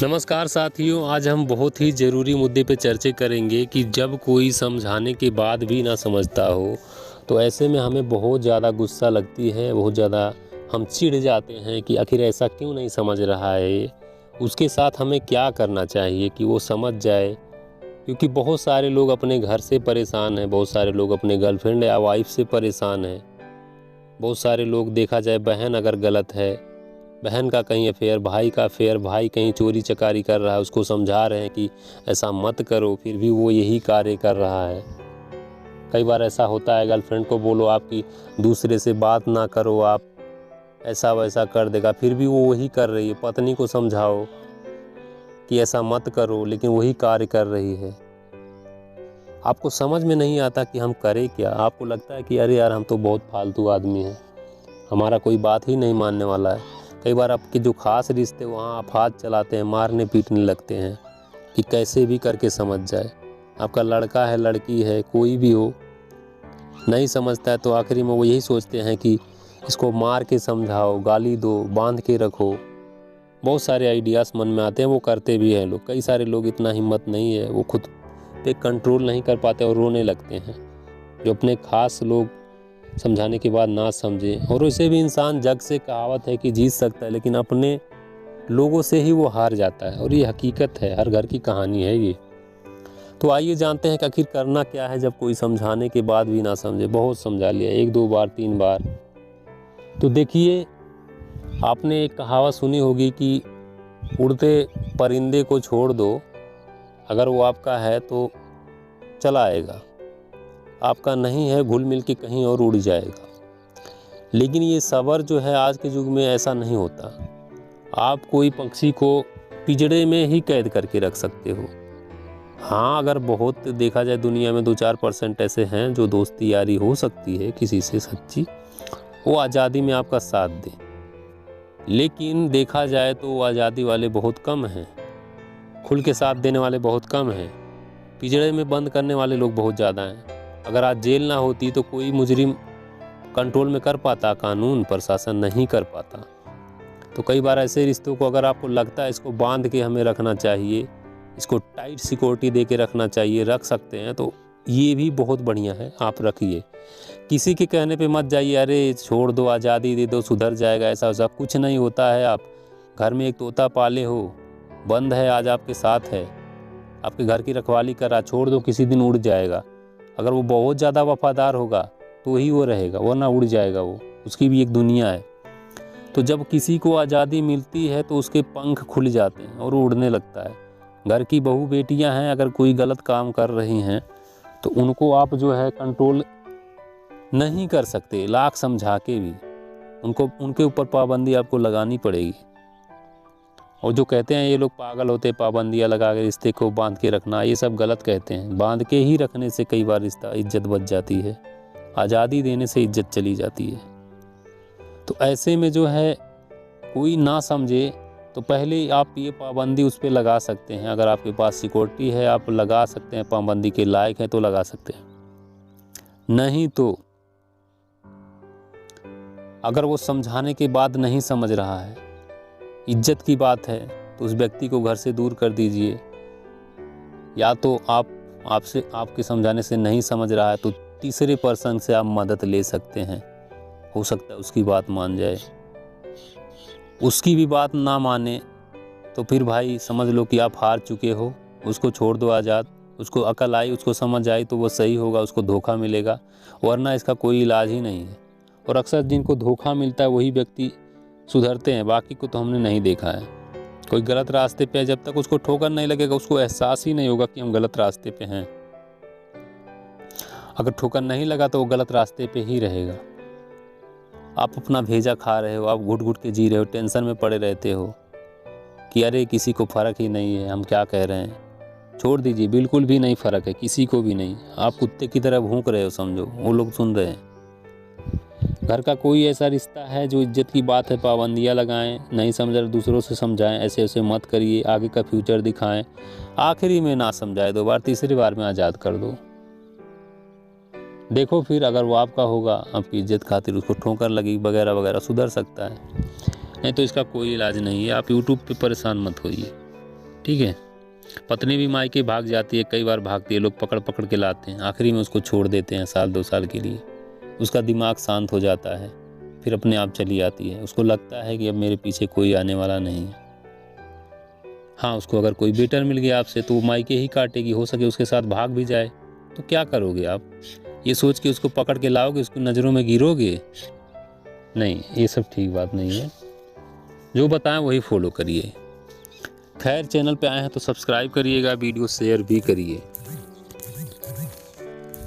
नमस्कार साथियों, आज हम बहुत ही ज़रूरी मुद्दे पे चर्चा करेंगे कि जब कोई समझाने के बाद भी ना समझता हो तो ऐसे में हमें बहुत ज़्यादा गुस्सा लगती है, बहुत ज़्यादा हम चिढ़ जाते हैं कि आखिर ऐसा क्यों नहीं समझ रहा है ये। उसके साथ हमें क्या करना चाहिए कि वो समझ जाए, क्योंकि बहुत सारे लोग अपने घर से परेशान हैं, बहुत सारे लोग अपने गर्लफ्रेंड या वाइफ से परेशान हैं, बहुत सारे लोग देखा जाए बहन अगर गलत है, बहन का कहीं अफेयर, भाई का अफेयर, भाई कहीं चोरी चकारी कर रहा है, उसको समझा रहे हैं कि ऐसा मत करो, फिर भी वो यही कार्य कर रहा है। कई बार ऐसा होता है, गर्लफ्रेंड को बोलो आपकी दूसरे से बात ना करो, आप ऐसा वैसा कर देगा, फिर भी वो वही कर रही है। पत्नी को समझाओ कि ऐसा मत करो, लेकिन वही कार्य कर रही है। आपको समझ में नहीं आता कि हम करें क्या। आपको लगता है कि अरे यार, हम तो बहुत फालतू आदमी हैं, हमारा कोई बात ही नहीं मानने वाला है। कई बार आपके जो खास रिश्ते वहाँ आप हाथ चलाते हैं, मारने पीटने लगते हैं कि कैसे भी करके समझ जाए। आपका लड़का है, लड़की है, कोई भी हो, नहीं समझता है तो आखिरी में वो यही सोचते हैं कि इसको मार के समझाओ, गाली दो, बांध के रखो। बहुत सारे आइडियाज़ मन में आते हैं, वो करते भी हैं लोग। कई सारे लोग इतना हिम्मत नहीं है, वो खुद पे कंट्रोल नहीं कर पाते और रोने लगते हैं। जो अपने खास लोग समझाने के बाद ना समझे, और वैसे भी इंसान, जग से कहावत है कि जीत सकता है, लेकिन अपने लोगों से ही वो हार जाता है, और ये हकीकत है, हर घर की कहानी है ये। तो आइए जानते हैं कि आखिर करना क्या है जब कोई समझाने के बाद भी ना समझे। बहुत समझा लिया, 1-2 बार 3 बार। तो देखिए, आपने एक कहावत सुनी होगी कि उड़ते परिंदे को छोड़ दो, अगर वो आपका है तो चला आएगा, आपका नहीं है घुल मिल के कहीं और उड़ जाएगा। लेकिन ये सब्र जो है आज के युग में ऐसा नहीं होता। आप कोई पक्षी को पिंजड़े में ही कैद करके रख सकते हो। हाँ, अगर बहुत देखा जाए दुनिया में 2-4% ऐसे हैं जो दोस्ती यारी हो सकती है किसी से सच्ची, वो आज़ादी में आपका साथ दें। लेकिन देखा जाए तो वो आज़ादी वाले बहुत कम हैं, खुल के साथ देने वाले बहुत कम हैं, पिंजड़े में बंद करने वाले लोग बहुत ज़्यादा हैं। अगर आज जेल ना होती तो कोई मुजरिम कंट्रोल में कर पाता, कानून प्रशासन नहीं कर पाता। तो कई बार ऐसे रिश्तों को अगर आपको लगता है इसको बांध के हमें रखना चाहिए, इसको टाइट सिक्योरिटी दे के रखना चाहिए, रख सकते हैं, तो ये भी बहुत बढ़िया है, आप रखिए। किसी के कहने पे मत जाइए, अरे छोड़ दो, आज़ादी दे दो, सुधर जाएगा, ऐसा वैसा कुछ नहीं होता है। आप घर में एक तोता पाले हो, बंद है, आज आपके साथ है, आपके घर की रखवाली करा, छोड़ दो, किसी दिन उड़ जाएगा। अगर वो बहुत ज़्यादा वफादार होगा तो ही वो रहेगा, वरना उड़ जाएगा वो, उसकी भी एक दुनिया है। तो जब किसी को आज़ादी मिलती है तो उसके पंख खुल जाते हैं और वो उड़ने लगता है। घर की बहू बेटियां हैं, अगर कोई गलत काम कर रही हैं तो उनको आप जो है कंट्रोल नहीं कर सकते, लाख समझा के भी उनके ऊपर पाबंदी आपको लगानी पड़ेगी। और जो कहते हैं ये लोग पागल होते, पाबंदियाँ लगा के रिश्ते को बांध के रखना, ये सब गलत कहते हैं। बांध के ही रखने से कई बार रिश्ता इज्जत बच जाती है, आज़ादी देने से इज्जत चली जाती है। तो ऐसे में जो है कोई ना समझे तो पहले आप ये पाबंदी उस पर लगा सकते हैं। अगर आपके पास सिक्योरिटी है, आप लगा सकते हैं, पाबंदी के लायक है तो लगा सकते हैं। नहीं तो अगर वो समझाने के बाद नहीं समझ रहा है, इज्जत की बात है, तो उस व्यक्ति को घर से दूर कर दीजिए। या तो आपके समझाने से नहीं समझ रहा है तो तीसरे पर्सन से आप मदद ले सकते हैं, हो सकता है उसकी बात मान जाए। उसकी भी बात ना माने तो फिर भाई समझ लो कि आप हार चुके हो, उसको छोड़ दो आज़ाद। उसको अकल आई, उसको समझ आई तो वो सही होगा, उसको धोखा मिलेगा, वरना इसका कोई इलाज ही नहीं है। और अक्सर जिनको धोखा मिलता है वही व्यक्ति सुधरते हैं, बाकी को तो हमने नहीं देखा है। कोई गलत रास्ते पे है, जब तक उसको ठोकर नहीं लगेगा उसको एहसास ही नहीं होगा कि हम गलत रास्ते पे हैं। अगर ठोकर नहीं लगा तो वो गलत रास्ते पे ही रहेगा। आप अपना भेजा खा रहे हो, आप घुट घुट के जी रहे हो, टेंशन में पड़े रहते हो कि अरे किसी को फ़र्क ही नहीं है, हम क्या कह रहे हैं। छोड़ दीजिए, बिल्कुल भी नहीं फ़र्क है, किसी को भी नहीं। आप कुत्ते की तरह भूंक रहे हो, समझो वो लोग सुन रहे हैं। घर का कोई ऐसा रिश्ता है जो इज्जत की बात है, पाबंदियाँ लगाएं, नहीं समझ रहे दूसरों से समझाएं, ऐसे ऐसे मत करिए, आगे का फ्यूचर दिखाएं। आखिरी में ना समझाए 2 बार, तीसरी बार में आज़ाद कर दो। देखो फिर अगर वो आपका होगा, आपकी इज्जत खातिर उसको ठोकर लगी वगैरह वगैरह, सुधर सकता है। नहीं तो इसका कोई इलाज नहीं है। आप यूट्यूब पे परेशान मत होइए। ठीक है। पत्नी भी मायके भाग जाती है, कई बार भागती है, लोग पकड़ पकड़ के लाते हैं, आखिरी में उसको छोड़ देते हैं 1-2 साल के लिए। उसका दिमाग शांत हो जाता है, फिर अपने आप चली आती है। उसको लगता है कि अब मेरे पीछे कोई आने वाला नहीं है। हाँ, उसको अगर कोई बेटर मिल गया आपसे तो वो मायके ही काटेगी, हो सके उसके साथ भाग भी जाए। तो क्या करोगे आप? ये सोच के उसको पकड़ के लाओगे, उसको नज़रों में गिरोगे? नहीं, ये सब ठीक बात नहीं है। जो बताएं वही फॉलो करिए। खैर, चैनल पे आए हैं तो सब्सक्राइब करिएगा, वीडियो शेयर भी करिए।